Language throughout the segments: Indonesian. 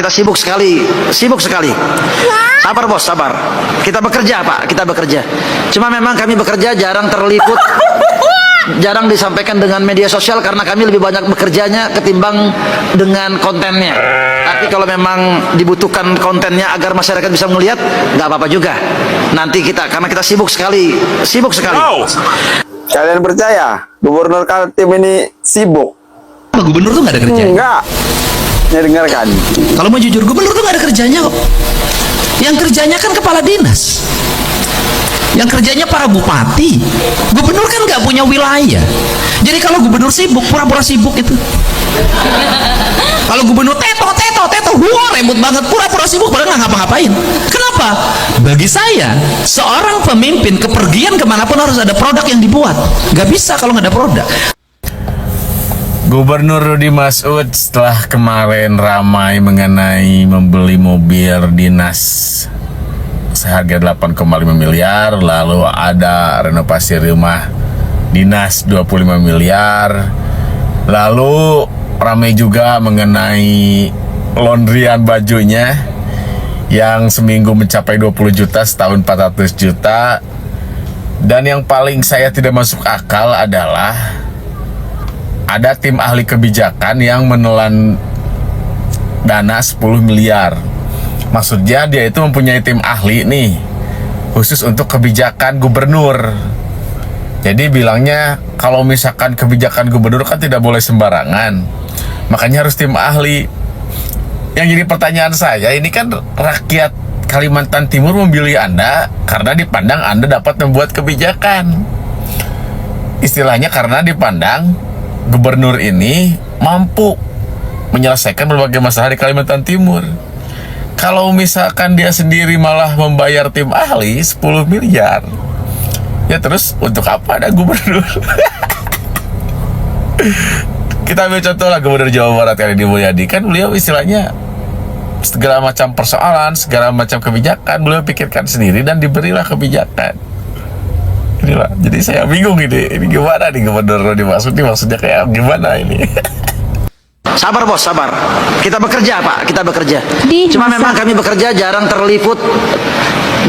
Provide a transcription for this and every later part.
kita sibuk sekali, sibuk sekali. Sabar bos, sabar. Kita bekerja Pak, kita bekerja. Cuma memang kami bekerja jarang terliput, jarang disampaikan dengan media sosial karena kami lebih banyak bekerjanya ketimbang dengan kontennya. Tapi kalau memang dibutuhkan kontennya agar masyarakat bisa melihat, nggak apa-apa juga. Nanti kita, karena kita sibuk sekali, sibuk sekali. Kalian percaya Gubernur Kaltim ini sibuk? Gubernur tuh nggak ada kerjanya. Enggak. Ya dengarkan. Kalau mau jujur, gubernur tuh nggak ada kerjanya kok. Yang kerjanya kan kepala dinas. Yang kerjanya para bupati. Gubernur kan nggak punya wilayah. Jadi kalau gubernur sibuk, pura-pura sibuk itu. Kalau gubernur teto, wah ribut banget, pura-pura sibuk padahal nggak ngapa-ngapain. Kenapa? Bagi saya, seorang pemimpin kepergian kemanapun harus ada produk yang dibuat. Nggak bisa kalau nggak ada produk. Gubernur Rudi Masud setelah kemarin ramai mengenai membeli mobil dinas seharga 8,5 miliar, lalu ada renovasi rumah dinas 25 miliar, lalu ramai juga mengenai laundryan bajunya yang seminggu mencapai 20 juta, setahun 400 juta. Dan yang paling saya tidak masuk akal adalah ada tim ahli kebijakan yang menelan dana 10 miliar. Maksudnya dia itu mempunyai tim ahli nih, khusus untuk kebijakan gubernur. Jadi bilangnya kalau misalkan kebijakan gubernur kan tidak boleh sembarangan, makanya harus tim ahli. Yang jadi pertanyaan saya, ini kan rakyat Kalimantan Timur memilih Anda karena dipandang Anda dapat membuat kebijakan. Istilahnya karena dipandang gubernur ini mampu menyelesaikan berbagai masalah di Kalimantan Timur. Kalau misalkan dia sendiri malah membayar tim ahli 10 miliar, ya terus untuk apa ada gubernur? Kita ambil contoh lah Gubernur Jawa Barat Edi Mulyadi. Kan beliau istilahnya segala macam persoalan, segala macam kebijakan beliau pikirkan sendiri dan diberilah kebijakan. Inilah, jadi saya bingung ini gimana nih Gubernur Rudi Masud ini, maksudnya kayak gimana ini? Sabar bos, sabar. Kita bekerja Pak, kita bekerja. Cuma memang kami bekerja jarang terliput,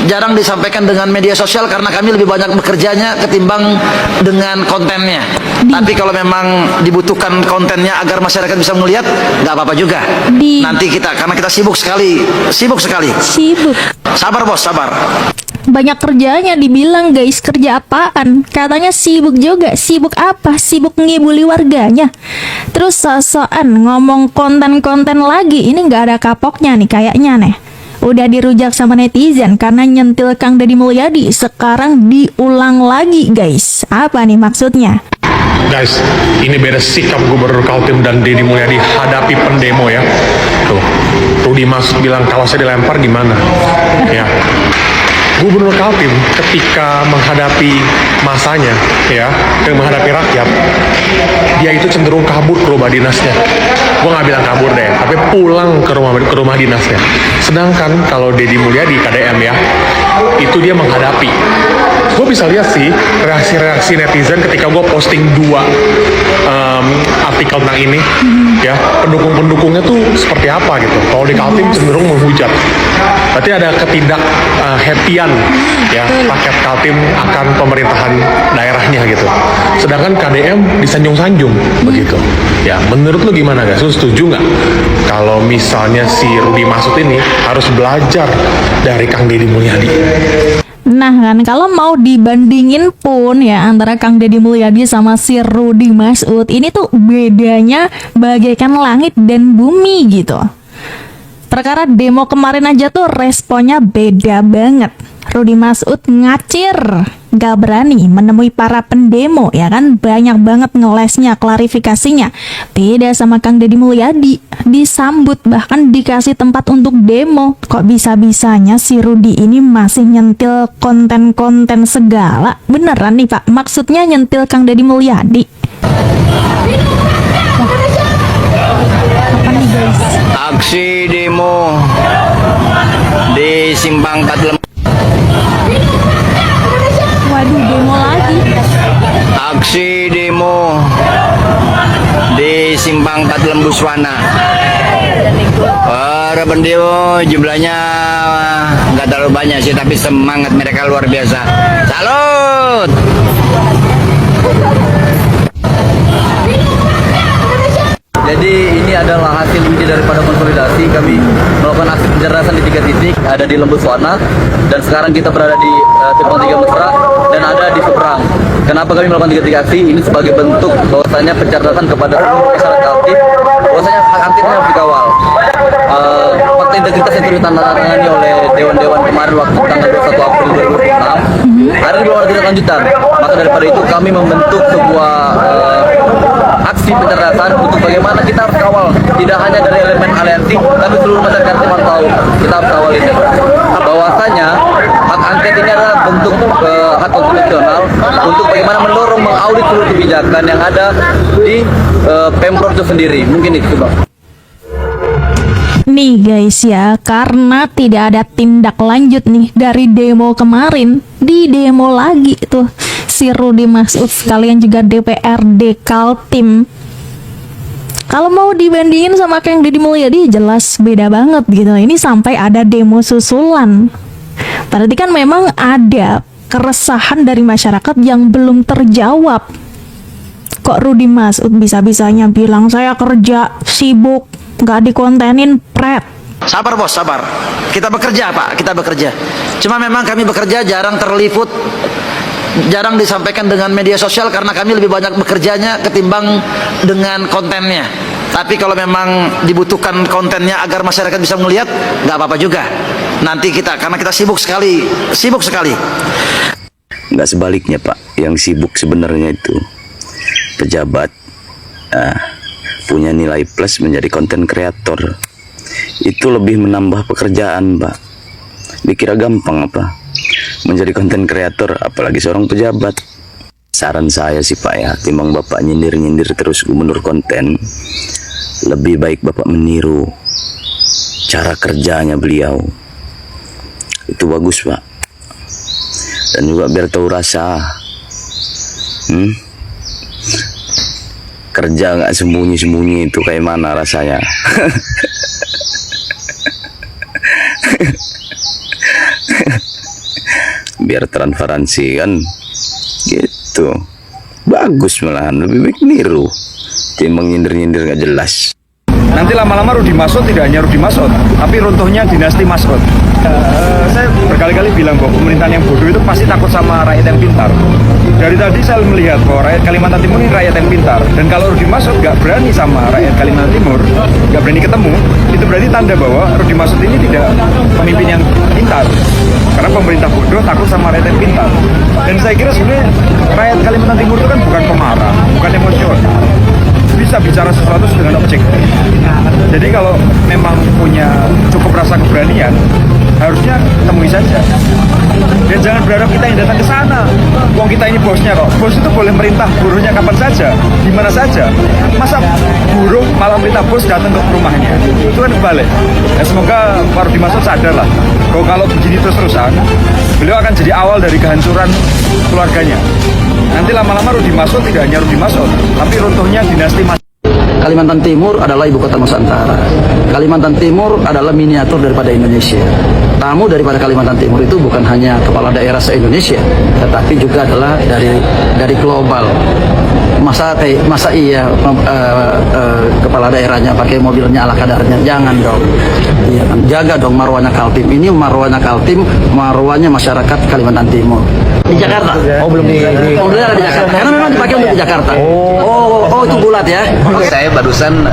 jarang disampaikan dengan media sosial karena kami lebih banyak bekerjanya ketimbang dengan kontennya. Tapi kalau memang dibutuhkan kontennya agar masyarakat bisa melihat, nggak apa-apa juga. Nanti kita, karena kita sibuk sekali, sibuk sekali. Sibuk. Sabar bos, sabar. Banyak kerjanya, dibilang guys, kerja apaan? Katanya sibuk juga. Sibuk apa? Sibuk ngibuli warganya. Terus sosokan ngomong konten-konten lagi. Ini nggak ada kapoknya nih kayaknya nih. Udah dirujak sama netizen karena nyentil Kang Deddy Mulyadi. Sekarang diulang lagi guys. Apa nih maksudnya? Guys, ini beda sikap Gubernur Kaltim dan Deddy Mulyadi hadapi pendemo ya. Tuh, Rudi Masud bilang kalau saya dilempar gimana? Ya. Gubernur Kaltim ketika menghadapi masanya ya, dan menghadapi rakyat, dia itu cenderung kabur ke rumah dinasnya. Gue nggak bilang kabur deh, tapi pulang ke rumah dinasnya. Sedangkan kalau Deddy Mulyadi KDM ya, itu dia menghadapi. Gue bisa lihat sih reaksi-reaksi netizen ketika gue posting 2 artikel tentang ini ya, pendukung-pendukungnya tuh seperti apa gitu. Kalau di Kaltim cenderung menghujat, berarti ada ketidak happyan ya paket Kaltim akan pemerintahan daerahnya gitu. Sedangkan KDM disanjung-sanjung begitu. Ya, menurut lu gimana guys? Lu setuju nggak kalau misalnya si Rudi Masud ini harus belajar dari Kang Deddy Mulyadi? Nah kan, kalau mau dibandingin pun ya antara Kang Deddy Mulyadi sama si Rudi Masud, ini tuh bedanya bagaikan langit dan bumi gitu. Perkara demo kemarin aja tuh responnya beda banget. Rudi Masud ngacir, gak berani menemui para pendemo ya kan, banyak banget ngelesnya, klarifikasinya. Beda sama Kang Deddy Mulyadi, disambut bahkan dikasih tempat untuk demo. Kok bisa-bisanya si Rudi ini masih nyentil konten-konten segala? Beneran nih Pak, maksudnya nyentil Kang Deddy Mulyadi? Apa nih guys? Aksi demo di Simpang 45. Waduh, demo lagi. Aksi demo di Simpang 4 Lembuswana. para pendemo jumlahnya nggak terlalu banyak sih, tapi semangat mereka luar biasa. Salut! Jadi ini adalah hasil uji daripada konsolidasi. Kami melakukan aksi pencerdasan di 3 titik, ada di Lembus Wana, dan sekarang kita berada di Simpang 3 Mesra dan ada di seberang. Kenapa kami melakukan 3 titik aksi? Ini sebagai bentuk bahwasanya pencerdasan kepada seluruh masyarakat aktif, bahwasanya hak angketnya harus dikawal. Fakta integritas yang ditandatangani oleh Dewan-Dewan kemarin waktu tanggal 21 April 2006 ada di bawah tidak lanjutan. Maka daripada itu kami membentuk sebuah aksi pencerdasan untuk bagaimana kita harus kawal, tidak hanya dari elemen aliansi, tapi seluruh masyarakat yang tahu kita harus kawal ini. Bahwasanya hak angket ini adalah bentuk hak konstitusional untuk bagaimana mendorong mengaudit seluruh kebijakan yang ada di Pemprov itu sendiri. Mungkin itu, Bang. Nih guys ya, karena tidak ada tindak lanjut nih dari demo kemarin, di demo lagi tuh si Rudy Masud sekalian juga DPRD Kaltim. Kalau mau dibandingin sama kayak yang Deddy Mulyadi jelas beda banget gitu. Ini sampai ada demo susulan. Berarti kan memang ada keresahan dari masyarakat yang belum terjawab. Kok Rudy Masud bisa-bisanya bilang saya kerja, sibuk, nggak dikontenin, pret. Sabar bos, sabar. Kita bekerja pak, kita bekerja. Cuma memang kami bekerja jarang terliput, jarang disampaikan dengan media sosial karena kami lebih banyak bekerjanya ketimbang dengan kontennya. Tapi kalau memang dibutuhkan kontennya agar masyarakat bisa melihat, nggak apa-apa juga. Nanti kita, karena kita sibuk sekali, sibuk sekali. Nggak sebaliknya Pak, yang sibuk sebenarnya itu pejabat punya nilai plus menjadi konten kreator. Itu lebih menambah pekerjaan Pak. Dikira gampang apa menjadi konten kreator, apalagi seorang pejabat. Saran saya sih Pak ya, timbang Bapak nyindir-nyindir terus gubernur konten, lebih baik Bapak meniru cara kerjanya beliau. Itu bagus Pak. Dan juga biar tahu rasa kerja nggak sembunyi-sembunyi itu kayak mana rasanya. Biar transparansi kan gitu, bagus, malahan lebih baik niru timbang nyindir-nyindir nggak jelas. Nanti lama-lama Rudy Masud tidak hanya Rudy Masud, tapi runtuhnya dinasti Masud. Saya berkali-kali bilang bahwa pemerintahan yang bodoh itu pasti takut sama rakyat yang pintar. Dari tadi saya melihat bahwa rakyat Kalimantan Timur ini rakyat yang pintar. Dan kalau Rudy Masud nggak berani sama rakyat Kalimantan Timur, nggak berani ketemu, itu berarti tanda bahwa Rudy Masud ini tidak pemimpin yang pintar. Karena pemerintah bodoh takut sama rakyat yang pintar. Dan saya kira sebenarnya rakyat Kalimantan Timur itu kan bukan pemarah, bukan emosional, bisa bicara sesuatu dengan objektif. Jadi kalau memang punya cukup rasa keberanian, harusnya temui saja. Dan jangan berharap kita yang datang ke sana. Wong kita ini bosnya kok. Bos itu boleh merintah buruhnya kapan saja, di mana saja. Masa buruh malah merintah bos datang ke rumahnya? Itu kan kebalik. Ya, semoga Pak Rudy Masud sadar lah bahwa kalau begini terus-terusan, beliau akan jadi awal dari kehancuran keluarganya. Nanti lama-lama Rudy Masud tidak hanya Rudy Masud, tapi runtuhnya dinasti Masud. Kalimantan Timur adalah ibu kota Nusantara. Kalimantan Timur adalah miniatur daripada Indonesia. Tamu daripada Kalimantan Timur itu bukan hanya kepala daerah se-Indonesia, tetapi juga adalah dari global. Masa iya kepala daerahnya pakai mobilnya ala kadarnya? Jangan dong. Iya, jaga dong marwahnya Kaltim. Ini marwahnya Kaltim, marwahnya masyarakat Kalimantan Timur. Di Jakarta? Oh belum di Jakarta. Karena memang dipakai untuk di Jakarta. Oh itu bulat ya. Saya barusan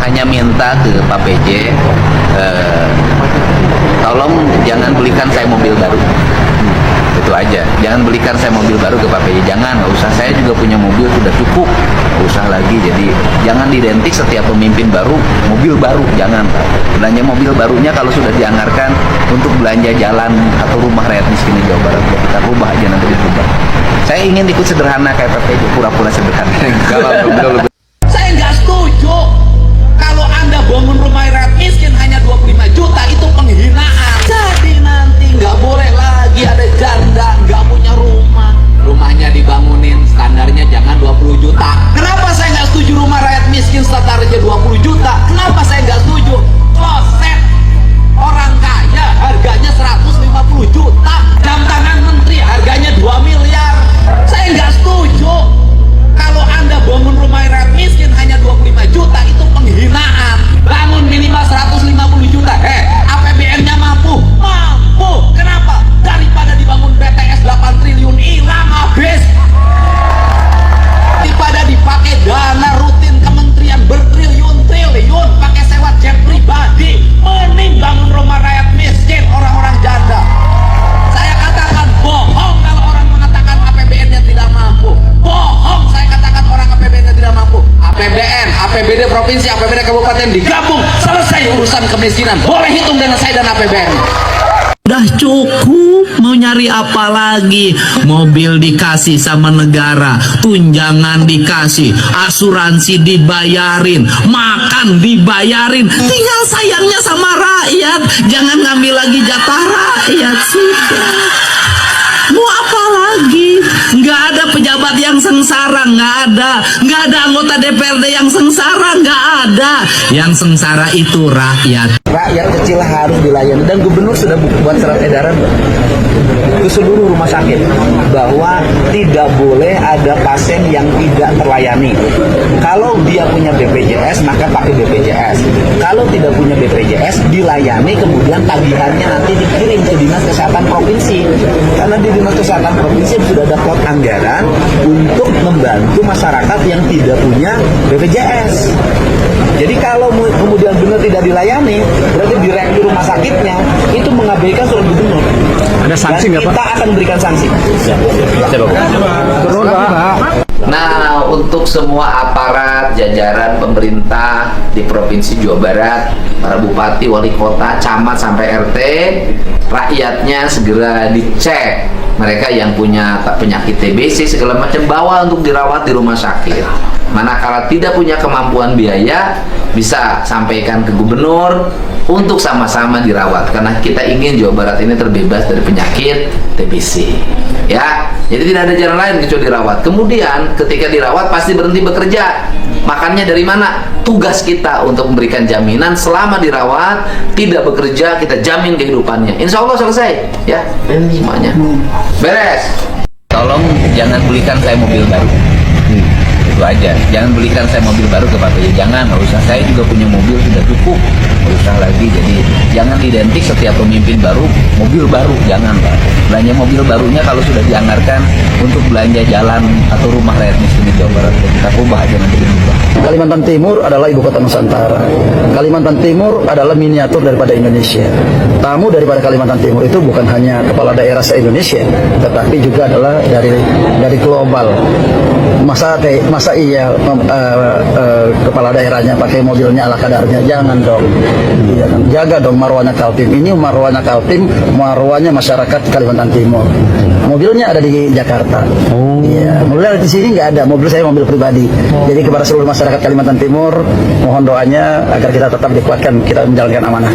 hanya minta ke Pak PJ, tolong jangan belikan saya mobil baru. Itu aja, jangan belikan saya mobil baru ke Pak PJ, jangan, nggak usah, saya juga punya mobil sudah cukup, nggak usah lagi. Jadi jangan identik setiap pemimpin baru mobil baru, jangan. Belanja mobil barunya kalau sudah dianggarkan untuk belanja jalan atau rumah rakyat miskin di Jawa Barat, ya kita rubah aja, nanti dirubah. Saya ingin ikut sederhana kayak Pak PJ, pura-pura sederhana. Saya nggak setuju kalau Anda bangun rumah rakyat miskin hanya 25 juta, itu penghinaan. Jadi nanti nggak boleh lagi ada janda nggak punya rumah, rumahnya dibangunin standarnya jangan 20 juta. Kenapa saya nggak setuju rumah rakyat miskin standarnya 20 juta? Kenapa saya nggak setuju? Kloset provinsi, APBD kabupaten digabung, selesai urusan kemiskinan. Boleh hitung dengan saya dan APBN. Udah cukup, mau nyari apa lagi? Mobil dikasih sama negara, tunjangan dikasih, asuransi dibayarin, makan dibayarin, tinggal sayangnya sama rakyat. Jangan ngambil lagi jatah rakyat, sudah. Mau apa lagi? Nggak ada pejabat yang sengsara, nggak ada. Nggak ada anggota DPRD yang sengsara, nggak ada. Yang sengsara itu rakyat. Rakyat kecil harus dilayani, dan gubernur sudah buat surat edaran ke seluruh rumah sakit bahwa tidak boleh ada pasien yang tidak terlayani. Kalau dia punya BPJS maka pakai BPJS. Kalau tidak punya BPJS dilayani, kemudian tagihannya nanti dikirim ke Dinas Kesehatan Provinsi. Karena di Dinas Kesehatan Provinsi sudah ada pot anggaran untuk membantu masyarakat yang tidak punya BPJS. Jadi kalau kemudian benar tidak dilayani, berarti direktur rumah sakitnya itu mengabaikan surat gubernur. Ada sanksi nggak, Pak? Kita akan berikan sanksi. Nah, untuk semua aparat jajaran pemerintah di Provinsi Jawa Barat, para bupati, wali kota, camat sampai RT, rakyatnya segera dicek. Mereka yang punya penyakit TBC segala macam bawa untuk dirawat di rumah sakit. Manakala tidak punya kemampuan biaya, bisa sampaikan ke gubernur untuk sama-sama dirawat, karena kita ingin Jawa Barat ini terbebas dari penyakit TBC. Ya, jadi tidak ada jalan lain kecuali dirawat. Kemudian ketika dirawat pasti berhenti bekerja. Makannya dari mana? Tugas kita untuk memberikan jaminan selama dirawat tidak bekerja, kita jamin kehidupannya. Insya Allah selesai. Ya, semuanya beres. Tolong jangan belikan saya mobil baru. Itu aja, jangan belikan saya mobil baru ke Pak PJ, jangan, nggak usah. Saya juga punya mobil sudah cukup, nggak usah lagi. Jadi jangan identik setiap pemimpin baru mobil baru, jangan Pak. Belanja mobil barunya kalau sudah dianggarkan untuk belanja jalan atau rumah rakyat miskin di Jawa Barat, kita ubah aja nanti diubah. Kalimantan Timur adalah ibu kota Nusantara. Kalimantan Timur adalah miniatur daripada Indonesia. Tamu daripada Kalimantan Timur itu bukan hanya kepala daerah se-Indonesia, tetapi juga adalah dari global. Masa iya kepala daerahnya pakai mobilnya ala kadarnya? Jangan dong. Jaga dong marwahnya Kaltim. Ini marwahnya Kaltim, marwahnya masyarakat Kalimantan Timur. Mobilnya ada di Jakarta. Iya, mobilnya di sini nggak ada. Mobil saya mobil pribadi. Jadi kepada seluruh masyarakat Kalimantan Timur, mohon doanya agar kita tetap dikuatkan, kita menjalankan amanah.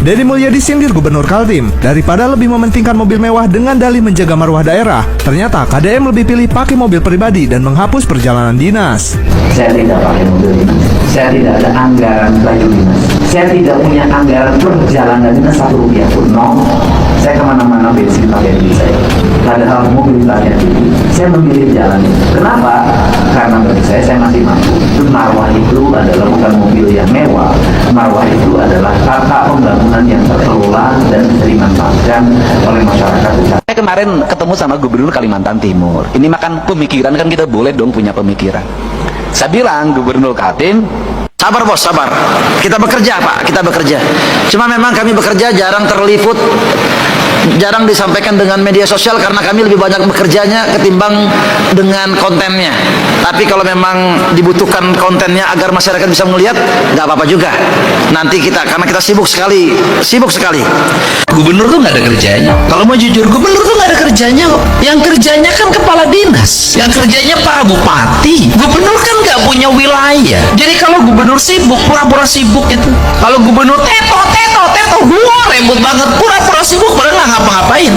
Deddy Mulyadi sindir Gubernur Kaltim. Daripada lebih mementingkan mobil mewah dengan dalih menjaga marwah daerah, ternyata KDM lebih pilih pakai mobil pribadi dan menghapus perjalanan dinas. Saya tidak pakai mobil dinas. Saya tidak ada anggaran baju dinas. Saya tidak punya anggaran perjalanan dinas 1 rupiah pun. No. Saya kemana-mana bensin pakai duit saya. Padahal mobil saya tinggi. Saya memilih jalan itu. Kenapa? Karena bagi saya masih mampu. Marwah itu adalah bukan mobil yang mewah. Marwah itu adalah tata pembangunan yang terkelola dan bisa dimanfaatkan oleh masyarakat. Saya kemarin ketemu sama Gubernur Kalimantan Timur. Ini makan pemikiran, kan kita boleh dong punya pemikiran. Saya bilang, Gubernur Kaltim, sabar bos, sabar. Kita bekerja Pak, kita bekerja. Cuma memang kami bekerja jarang terliput, jarang disampaikan dengan media sosial karena kami lebih banyak bekerjanya ketimbang dengan kontennya. Tapi kalau memang dibutuhkan kontennya agar masyarakat bisa melihat, nggak apa-apa juga. Nanti karena kita sibuk sekali. Gubernur tuh nggak ada kerjanya. Kalau mau jujur, gubernur tuh nggak ada kerjanya kok. Yang kerjanya kan kepala dinas, yang kerjanya para bupati. Gubernur kan nggak punya wilayah. Jadi kalau gubernur sibuk, pura-pura sibuk itu. Kalau gubernur teto, wah ribut banget, pura-pura sibuk padahal nggak ngapa-ngapain.